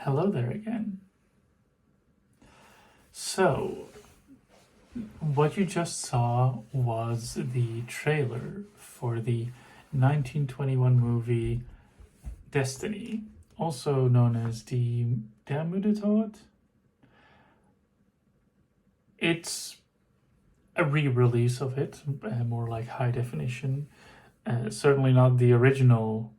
Hello there again. So, what you just saw was the trailer for the 1921 movie Destiny, also known as Der Mude. It's a re-release of it, more like high definition. Certainly not the original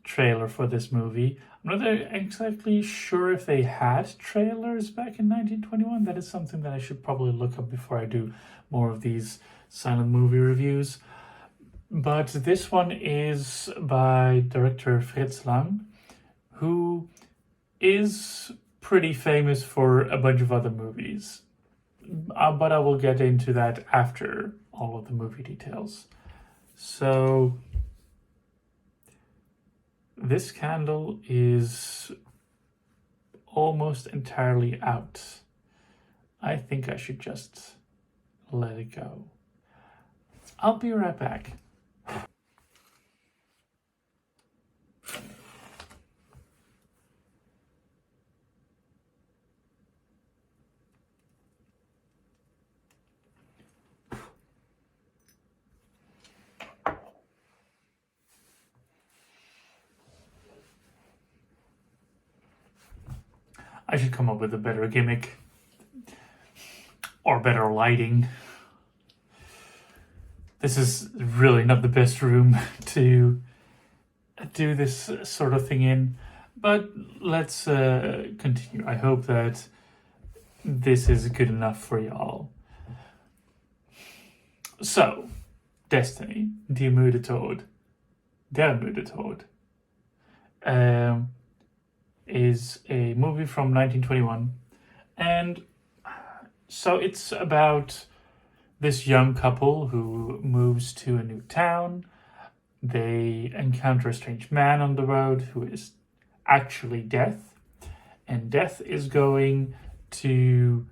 trailer for this movie. I'm not exactly sure if they had trailers back in 1921. That is something that I should probably look up before I do more of these silent movie reviews. But this one is by director Fritz, who is pretty famous for a bunch of other movies. But I will get into that after all of the movie details. So this candle is almost entirely out. I think I should just let it go. I'll be right back. I should come up with a better gimmick or better lighting. This is really not the best room to do this sort of thing in, but let's continue. I hope that this is good enough for y'all. So, Destiny, Die Mude Tod, Der Mude Tod, is a movie from 1921, and so it's about this young couple who moves to a new town. They encounter a strange man on the road who is actually Death, and Death is going to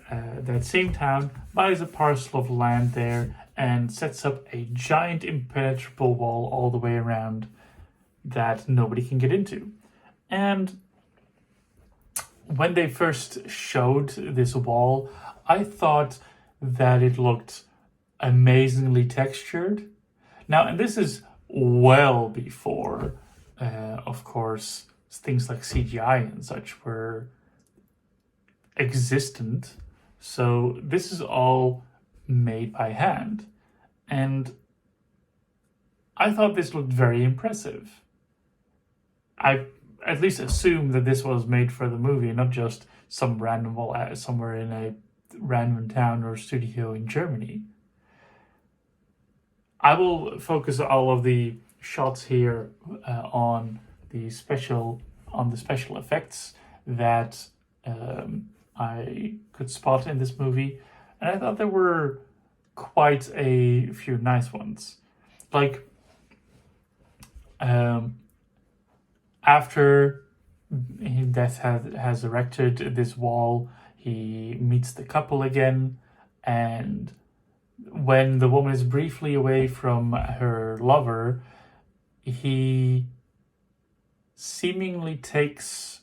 that same town, buys a parcel of land there, and sets up a giant impenetrable wall all the way around that nobody can get into. And when they first showed this wall, I thought that it looked amazingly textured. Now, and this is well before, of course, things like CGI and such were existent. So this is all made by hand. And I thought this looked very impressive. I at least assumed that this was made for the movie, not just some random wall somewhere in a random town or studio in Germany. I will focus all of the shots here on the special effects that I could spot in this movie, and I thought there were quite a few nice ones. Like after Death has erected this wall, he meets the couple again, and when the woman is briefly away from her lover, he seemingly takes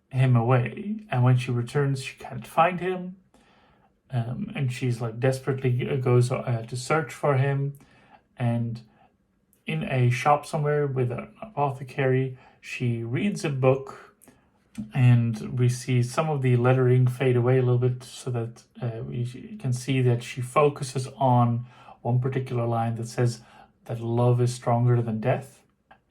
him away, and when she returns, she can't find him, and she's like desperately goes to search for him, and in a shop somewhere with an apothecary, she reads a book, and we see some of the lettering fade away a little bit so that we can see that she focuses on one particular line that says that love is stronger than death.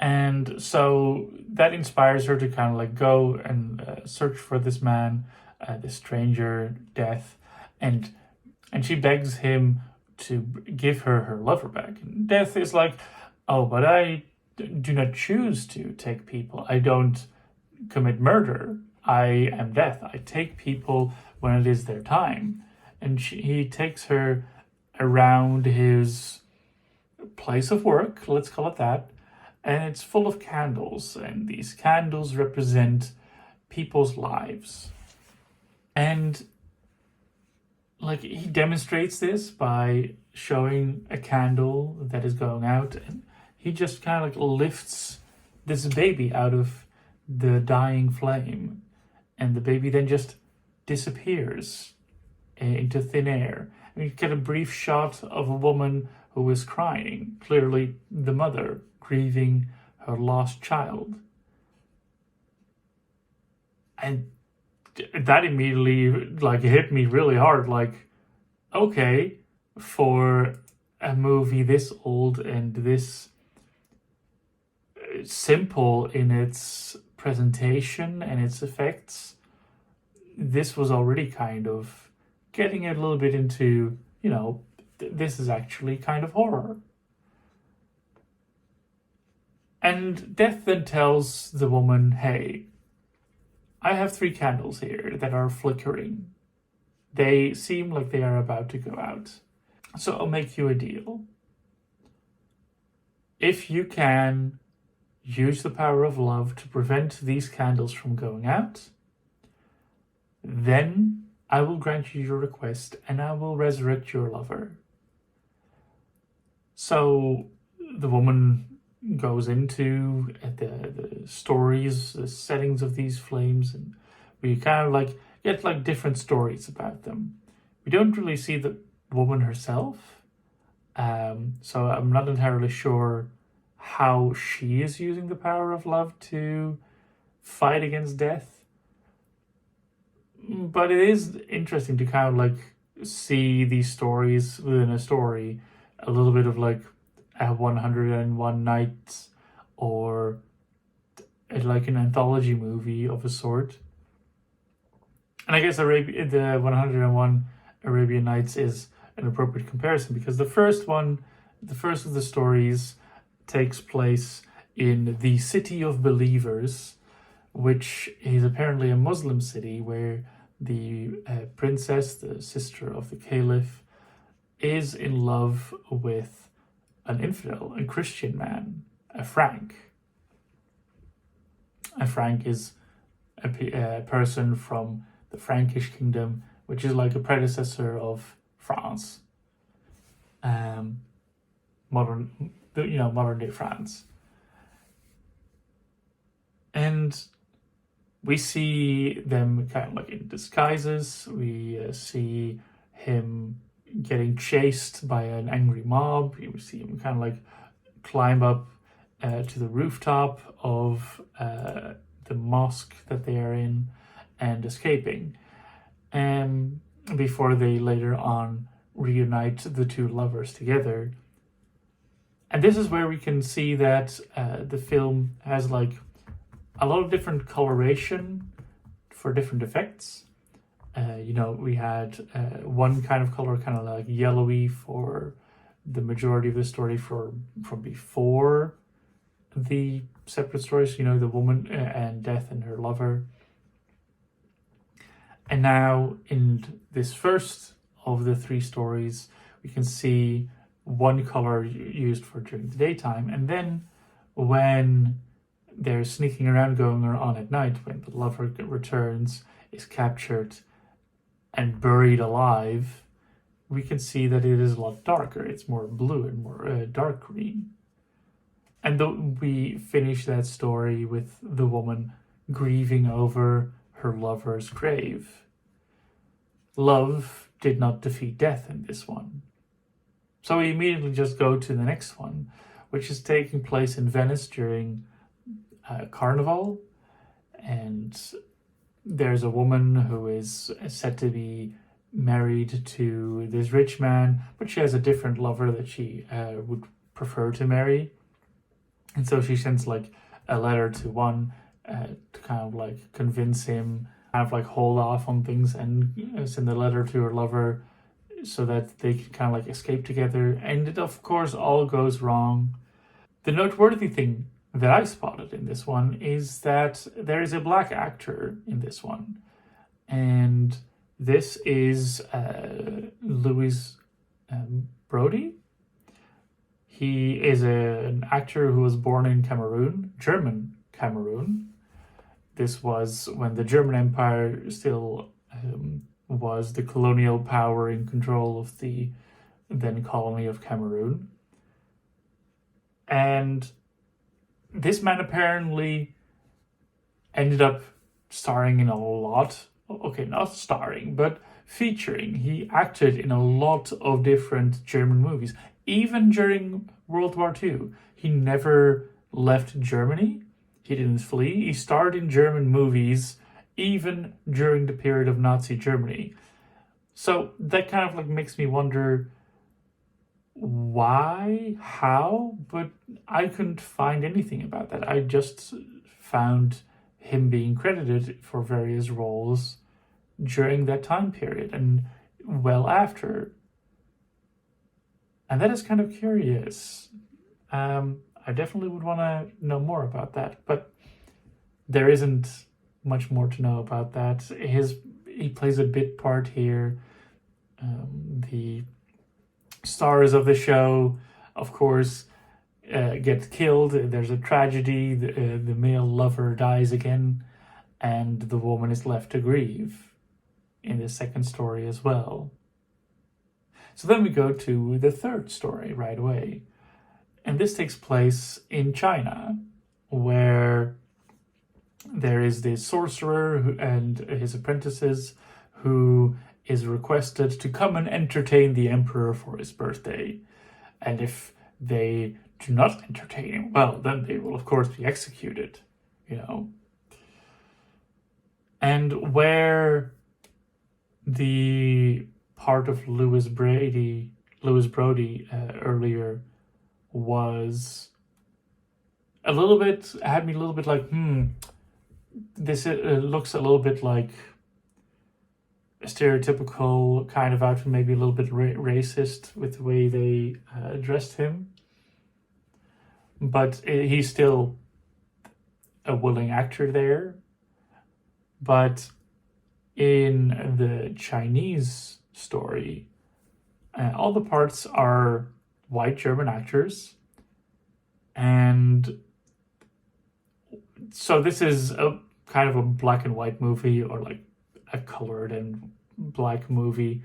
And so that inspires her to kind of like go and search for this man, this stranger, Death, and she begs him to give her lover back. And Death is like, oh, but I do not choose to take people. I don't commit murder. I am Death. I take people when it is their time. And he takes her around his place of work, let's call it that, and it's full of candles, and these candles represent people's lives. And like he demonstrates this by showing a candle that is going out, and he just kind of like lifts this baby out of the dying flame, and the baby then just disappears into thin air. And you get a brief shot of a woman who is crying, clearly the mother grieving her lost child. And that immediately like hit me really hard, like, okay, for a movie this old and this simple in its presentation and its effects, this was already kind of getting a little bit into, this is actually kind of horror. And Death then tells the woman, hey, I have 3 candles here that are flickering. They seem like they are about to go out. So I'll make you a deal. If you can use the power of love to prevent these candles from going out, then I will grant you your request and I will resurrect your lover. So the woman goes into the stories, the settings of these flames, and we kind of like get like different stories about them. We don't really see the woman herself, so I'm not entirely sure how she is using the power of love to fight against death. But it is interesting to kind of like see these stories within a story, a little bit of like a 101 Nights or like an anthology movie of a sort. And I guess the 101 Arabian Nights is an appropriate comparison because the first of the stories takes place in the city of believers, which is apparently a Muslim city where the princess, the sister of the caliph, is in love with an infidel, a Christian man, a Frank. A Frank is a person from the Frankish kingdom, which is like a predecessor of France. Modern day France. And we see them kind of like in disguises. We see him getting chased by an angry mob. We see him kind of like climb up to the rooftop of the mosque that they are in and escaping. And before they later on reunite the 2 lovers together. And this is where we can see that the film has like a lot of different coloration for different effects. We had one kind of color, kind of like yellowy for the majority of the story from before the separate stories, the woman and Death and her lover. And now in this first of the 3 stories, we can see one color used for during the daytime. And then when they're sneaking around going on at night, when the lover returns, is captured and buried alive, we can see that it is a lot darker. It's more blue and more dark green. And we finish that story with the woman grieving over her lover's grave. Love did not defeat death in this one. So we immediately just go to the next one, which is taking place in Venice during Carnival. And there's a woman who is said to be married to this rich man, but she has a different lover that she would prefer to marry. And so she sends like a letter to one to kind of like convince him, kind of like hold off on things, and send a letter to her lover so that they can kind of like escape together. And it of course all goes wrong. The noteworthy thing that I spotted in this one is that there is a black actor in this one. And this is Louis Brody. He is an actor who was born in Cameroon, German Cameroon. This was when the German Empire still was the colonial power in control of the then colony of Cameroon. And this man apparently ended up starring in a lot, okay, not starring, but featuring. He acted in a lot of different German movies. Even during World War II, he never left Germany. He didn't flee. He starred in German movies even during the period of Nazi Germany. So that kind of like makes me wonder why, how, but I couldn't find anything about that. I just found him being credited for various roles during that time period and well after. And that is kind of curious. I definitely would want to know more about that, but there isn't much more to know about that. He plays a bit part here. The stars of the show, of course, get killed. There's a tragedy. The male lover dies again, and the woman is left to grieve in the second story as well. So then we go to the third story right away. And this takes place in China, where there is this sorcerer and his apprentices who is requested to come and entertain the emperor for his birthday. And if they do not entertain him, well, then they will of course be executed, you know. And where the part of Louis Brody earlier was a little bit, had me a little bit like, this looks a little bit like a stereotypical kind of outfit, maybe a little bit racist with the way they dressed him. But he's still a willing actor there. But in the Chinese story, all the parts are white German actors. And so this is a kind of a black and white movie, or like a colored and black movie.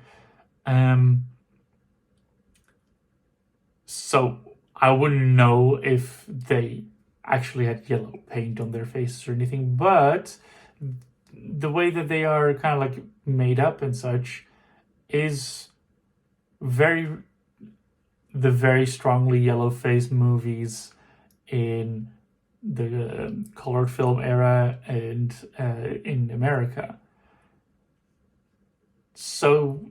So I wouldn't know if they actually had yellow paint on their faces or anything, but the way that they are kind of like made up and such is the very strongly yellow face movies in the colored film era and in America. So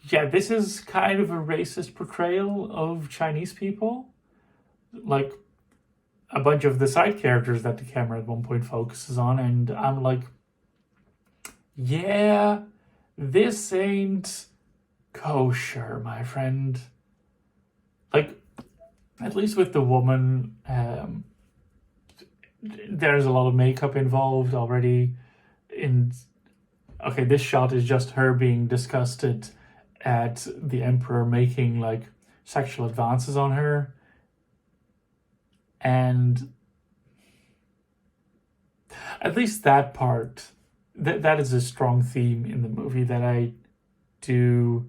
yeah, this is kind of a racist portrayal of Chinese people. Like a bunch of the side characters that the camera at one point focuses on, and I'm like, yeah, this ain't kosher, my friend. Like, at least with the woman, there's a lot of makeup involved already. Okay, this shot is just her being disgusted at the emperor making like sexual advances on her. And at least that part, that is a strong theme in the movie that I do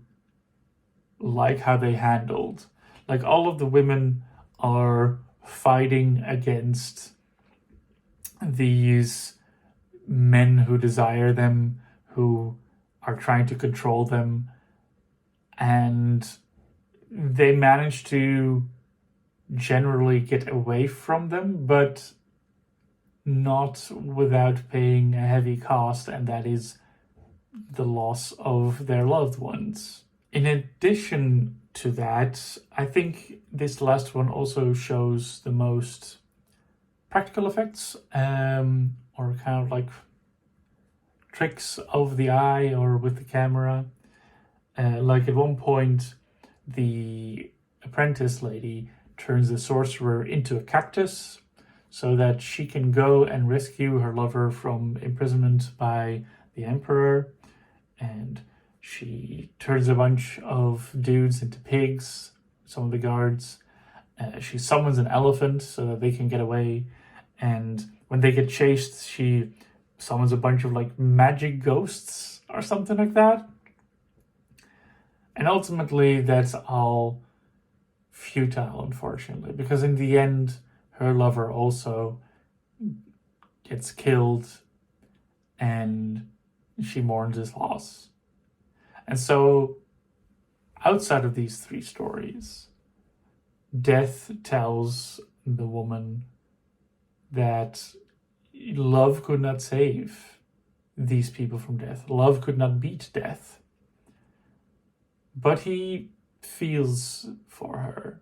like how they handled. Like, all of the women are fighting against these men who desire them, who are trying to control them, and they manage to generally get away from them, but not without paying a heavy cost, and that is the loss of their loved ones. In addition to that, I think this last one also shows the most practical effects, or kind of like tricks of the eye or with the camera. Like at one point, the apprentice lady turns the sorcerer into a cactus so that she can go and rescue her lover from imprisonment by the emperor. And she turns a bunch of dudes into pigs, some of the guards. She summons an elephant so that they can get away. And when they get chased, she summons a bunch of like magic ghosts or something like that. And ultimately, that's all futile, unfortunately, because in the end, her lover also gets killed and she mourns his loss. And so, outside of these three stories, death tells the woman that love could not save these people from death. Love could not beat death. But he feels for her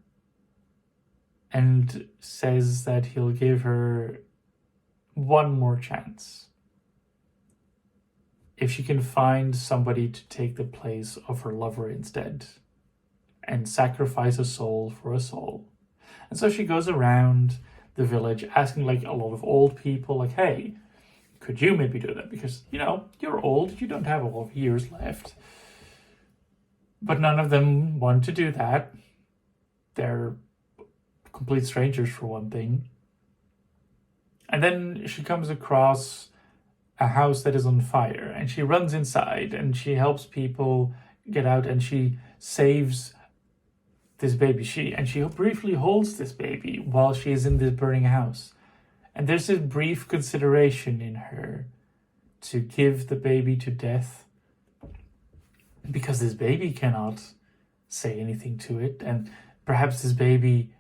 and says that he'll give her one more chance if she can find somebody to take the place of her lover instead and sacrifice a soul for a soul. And so she goes around the village asking like a lot of old people, like, hey, could you maybe do that? Because, you know, you're old, you don't have a lot of years left. But none of them want to do that. They're complete strangers, for one thing. And then she comes across a house that is on fire, and she runs inside and she helps people get out, and she saves this baby. She briefly holds this baby while she is in this burning house. And there's this brief consideration in her to give the baby to death, because this baby cannot say anything to it, and perhaps this baby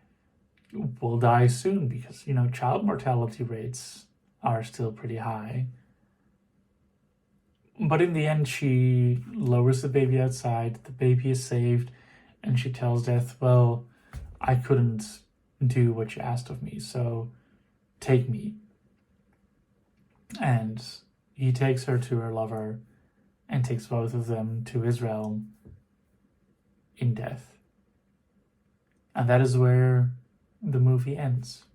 will die soon because, you know, child mortality rates are still pretty high. But in the end, she lowers the baby outside, the baby is saved, and she tells death, well, I couldn't do what you asked of me, so take me. And he takes her to her lover and takes both of them to his realm in death. And that is where the movie ends.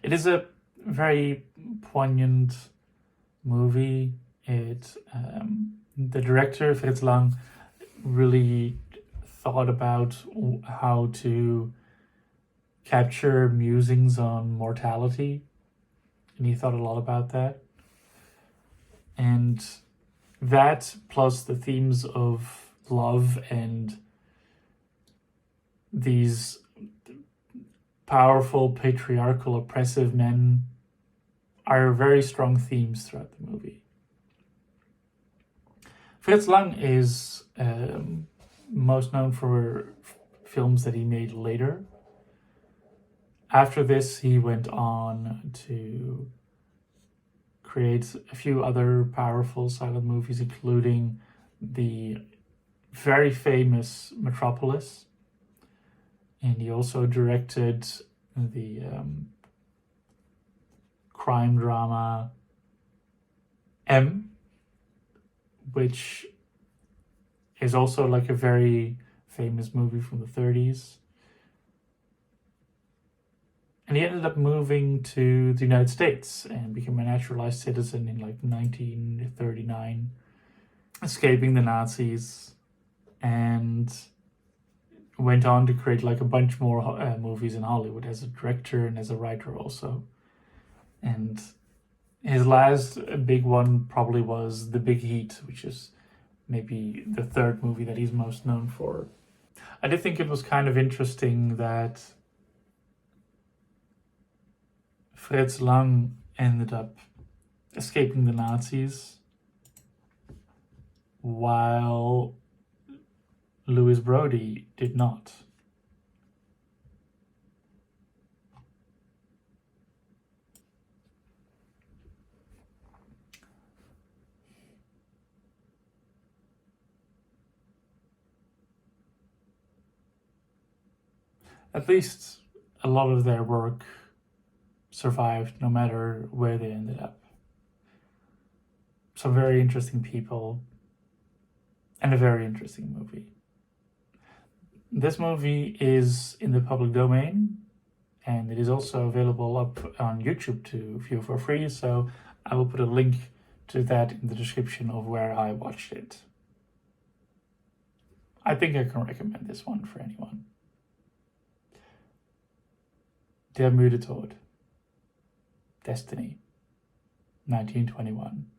It is a very poignant movie. The director, Fritz, really thought about how to capture musings on mortality, and he thought a lot about that. And that, plus the themes of love and these powerful, patriarchal, oppressive men, are very strong themes throughout the movie. Fritz Lang is most known for films that he made later. After this, he went on to create a few other powerful silent movies, including the very famous Metropolis. And he also directed the crime drama M, which is also like a very famous movie from the 30s. And he ended up moving to the United States and became a naturalized citizen in like 1939, escaping the Nazis, and went on to create like a bunch more movies in Hollywood as a director and as a writer also. And his last big one probably was The Big Heat, which is maybe the third movie that he's most known for. I did think it was kind of interesting that Fritz Lang ended up escaping the Nazis while Louis Brody did not. At least a lot of their work survived no matter where they ended up. Some very interesting people and a very interesting movie. This movie is in the public domain, and it is also available up on YouTube to view for free, so I will put a link to that in the description of where I watched it. I think I can recommend this one for anyone. Der Mude Tod. Destiny. 1921.